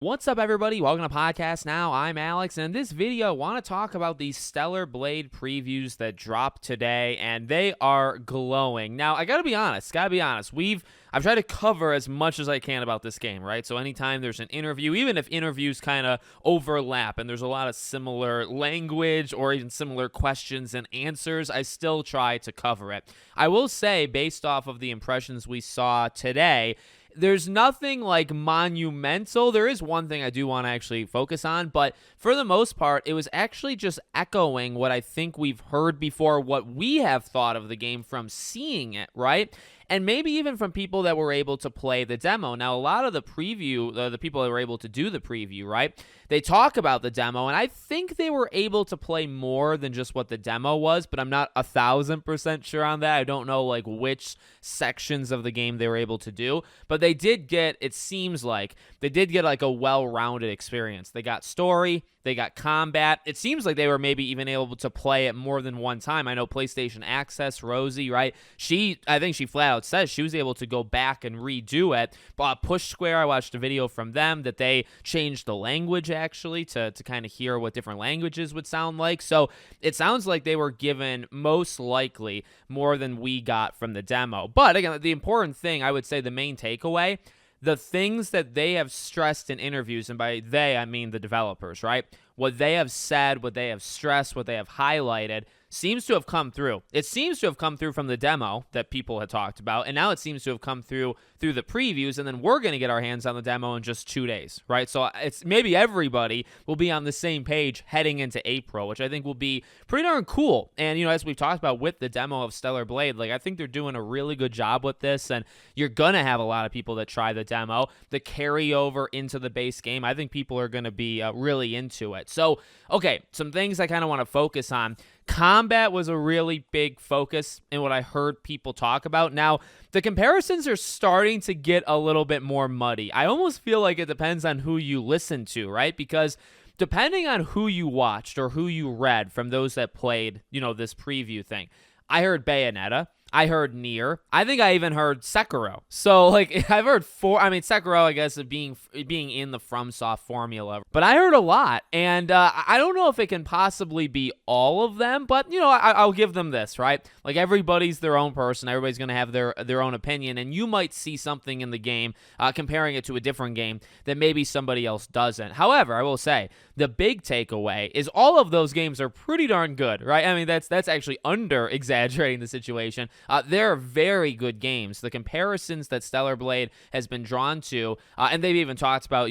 What's up, everybody? Welcome to Podcast Now. I'm Alex, and in this video, I want to talk about these Stellar Blade previews that dropped today, and they are glowing. Now, I gotta be honest. I've tried to cover as much as I can about this game, right? So anytime there's an interview, even if interviews kind of overlap and there's a lot of similar language or even similar questions and answers, I still try to cover it. I will say, based off of the impressions we saw today, there's nothing like monumental. There is one thing I do want to actually focus on, but for the most part, it was actually just echoing what I think we've heard before, what we have thought of the game from seeing it, right? And maybe even from people that were able to play the demo. Now, a lot of the preview, the people that were able to do the preview, right, they talk about the demo, and I think they were able to play more than just what the demo was, but I'm not 1,000% sure on that. I don't know, like, which sections of the game they were able to do, but they did get, it seems like, like, a well-rounded experience. They got story, they got combat. It seems like they were maybe even able to play it more than one time. I know PlayStation Access, Rosie, right? I think she flat out says she was able to go back and redo it. But Push Square, I watched a video from them that they changed the language actually to kind of hear what different languages would sound like. So it sounds like they were given most likely more than we got from the demo. But again, the important thing, I would say the main takeaway, the things that they have stressed in interviews, and by they, I mean the developers, right? What they have said, what they have stressed, what they have highlighted seems to have come through. It seems to have come through from the demo that people had talked about, and now it seems to have come through the previews, and then we're going to get our hands on the demo in just 2 days, right? So it's maybe everybody will be on the same page heading into April, which I think will be pretty darn cool. And, as we've talked about with the demo of Stellar Blade, like, I think they're doing a really good job with this, and you're going to have a lot of people that try the demo, the carryover into the base game. I think people are going to be really into it. So, okay, some things I kind of want to focus on. Combat was a really big focus in what I heard people talk about. Now, the comparisons are starting to get a little bit more muddy. I almost feel like it depends on who you listen to, right? Because depending on who you watched or who you read from those that played, this preview thing, I heard Bayonetta. I heard Nier. I think I even heard Sekiro. So, like, I've heard Sekiro, I guess, of being in the FromSoft formula. But I heard a lot, and I don't know if it can possibly be all of them, but, I'll give them this, right? Like, everybody's their own person. Everybody's going to have their own opinion, and you might see something in the game, comparing it to a different game, that maybe somebody else doesn't. However, I will say, the big takeaway is all of those games are pretty darn good, right? I mean, that's actually under-exaggerating the situation. They're very good games. The comparisons that Stellar Blade has been drawn to, and they've even talked about,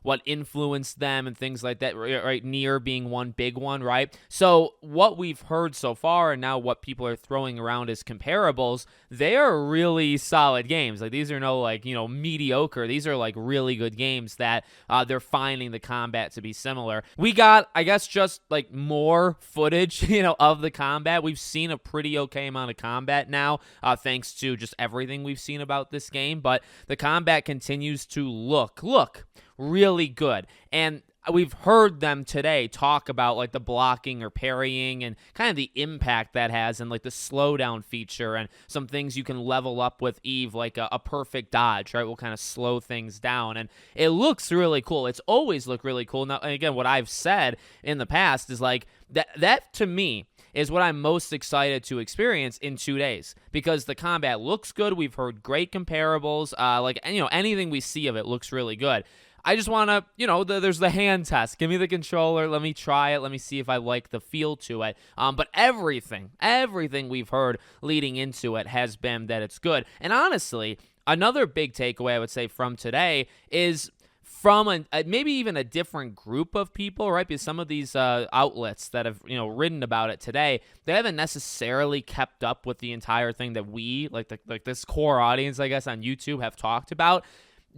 what influenced them and things like that, right? Nier being one big one, right? So what we've heard so far, and now what people are throwing around as comparables, they are really solid games. Like, these are no, like, mediocre. These are, like, really good games that they're finding the combat to be similar. We got, I guess, just, like, more footage, of the combat. We've seen a pretty okay amount of combat now, thanks to just everything we've seen about this game, but the combat continues to look really good. And we've heard them today talk about, like, the blocking or parrying and kind of the impact that has, and, like, the slowdown feature and some things you can level up with Eve, like a perfect dodge, right? Will kind of slow things down, and it looks really cool. It's always looked really cool. Now, and again, what I've said in the past is, like, that to me is what I'm most excited to experience in 2 days, because the combat looks good. We've heard great comparables. Anything we see of it looks really good. I just want to, there's the hand test. Give me the controller. Let me try it. Let me see if I like the feel to it. But everything we've heard leading into it has been that it's good. And honestly, another big takeaway I would say from today is from maybe even a different group of people, right? Because some of these outlets that have, written about it today, they haven't necessarily kept up with the entire thing that we, like this core audience, I guess, on YouTube have talked about.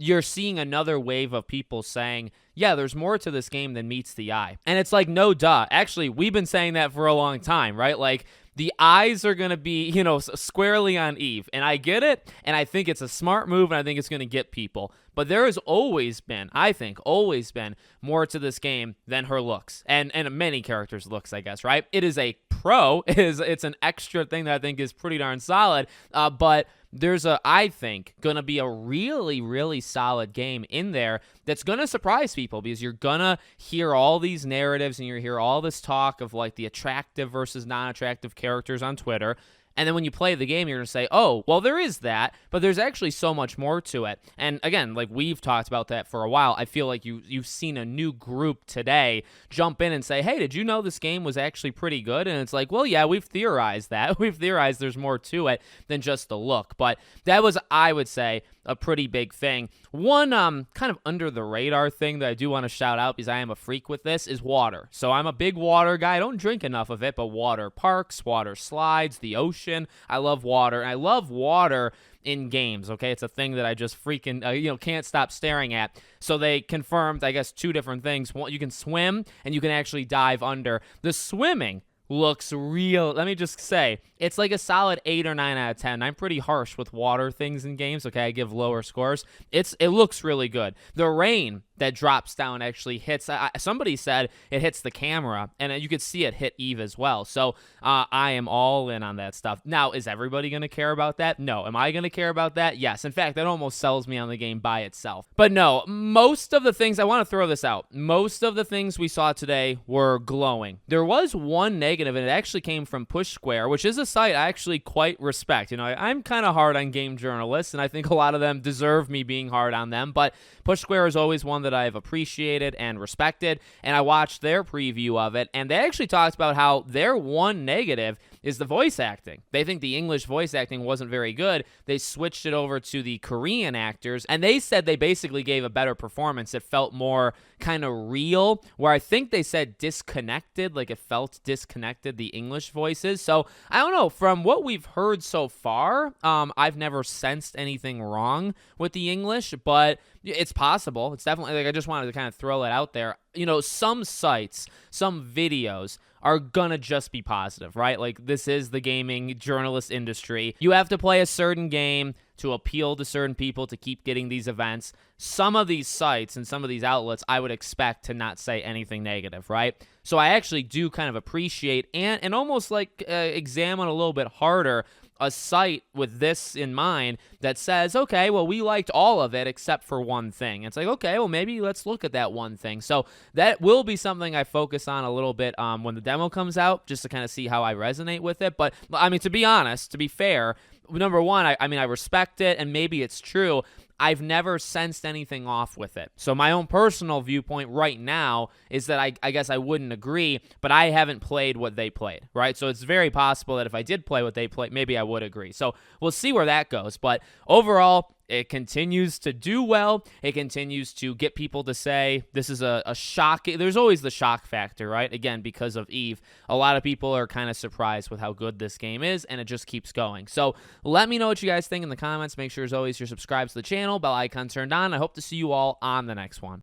You're seeing another wave of people saying, yeah, there's more to this game than meets the eye. And it's like, no duh. Actually, we've been saying that for a long time, right? Like, the eyes are going to be, squarely on Eve. And I get it, and I think it's a smart move, and I think it's going to get people. But there has always been, I think, more to this game than her looks. And many characters' looks, I guess, right? It is a pro. It's an extra thing that I think is pretty darn solid. But there's I think, going to be a really, really solid game in there that's going to surprise people because you're going to hear all these narratives and you hear all this talk of like the attractive versus non-attractive characters on Twitter. And then when you play the game, you're going to say, oh, well, there is that, but there's actually so much more to it. And again, like we've talked about that for a while, I feel like you've seen a new group today jump in and say, hey, did you know this game was actually pretty good? And it's like, well, yeah, we've theorized that. We've theorized there's more to it than just the look. But that was, I would say, a pretty big thing. One kind of under the radar thing that I do want to shout out because I am a freak with this is water. So I'm a big water guy. I don't drink enough of it, but water parks, water slides, the ocean. I love water. And I love water in games, okay? It's a thing that I just freaking, can't stop staring at. So they confirmed, I guess, two different things. One, you can swim and you can actually dive under. The swimming looks real. Let me just say, it's like a solid 8 or 9 out of 10. I'm pretty harsh with water things in games, okay? I give lower scores. It looks really good. The rain that drops down actually hits, somebody said it hits the camera, and you could see it hit Eve as well. So I am all in on that stuff. Now, is everybody going to care about that? No. Am I going to care about that? Yes. In fact, that almost sells me on the game by itself. But no, most of the things, I want to throw this out, most of the things we saw today were glowing. There was one negative, and it actually came from Push Square, which is a site I actually quite respect. I'm kind of hard on game journalists, and I think a lot of them deserve me being hard on them, but Push Square is always one that I've appreciated and respected, and I watched their preview of it, and they actually talked about how their one negative is the voice acting. They think the English voice acting wasn't very good. They switched it over to the Korean actors, and they said they basically gave a better performance. It felt more kind of real, where I think they said disconnected, like it felt disconnected, the English voices. So I don't know, from what we've heard so far, I've never sensed anything wrong with the English, but it's possible. It's definitely, like, I just wanted to kind of throw it out there. Some sites, some videos are gonna just be positive, right? Like, this is the gaming journalist industry. You have to play a certain game to appeal to certain people to keep getting these events. Some of these sites and some of these outlets I would expect to not say anything negative, right? So I actually do kind of appreciate and almost like examine a little bit harder a site with this in mind that says, okay, well, we liked all of it except for one thing. It's like, okay, well, maybe let's look at that one thing. So that will be something I focus on a little bit when the demo comes out, just to kind of see how I resonate with it. But I mean, to be honest, to be fair, number one, I respect it, and maybe it's true. I've never sensed anything off with it. So my own personal viewpoint right now is that I guess I wouldn't agree, but I haven't played what they played, right? So it's very possible that if I did play what they played, maybe I would agree. So we'll see where that goes. But overall, it continues to do well. It continues to get people to say this is a shock. There's always the shock factor, right? Again, because of Eve, a lot of people are kind of surprised with how good this game is, and it just keeps going. So let me know what you guys think in the comments. Make sure, as always, you're subscribed to the channel, bell icon turned on. I hope to see you all on the next one.